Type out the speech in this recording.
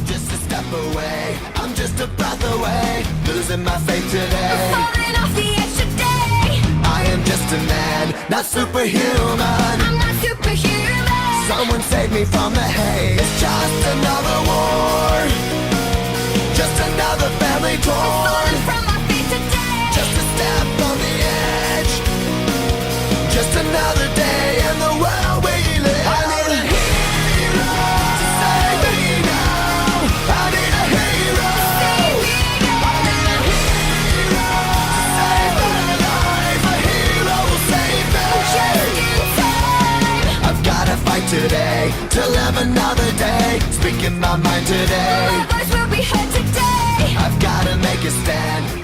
just a step away, I'm just a breath away, losing my faith today. Falling off the edge today. I am just a man, not superhuman. I'm not superhuman. Someone save me from the haze. It's just another war, just another family torn. Falling from my feet today. Just a step on the edge, just another day in the world we live. I need a hero to save me now. I need a hero. Save me now. I need a hero to save my life. A hero will save me. Just in time. I've gotta fight today to live another day. Speaking my mind today. My voice will be heard today. I've gotta make a stand.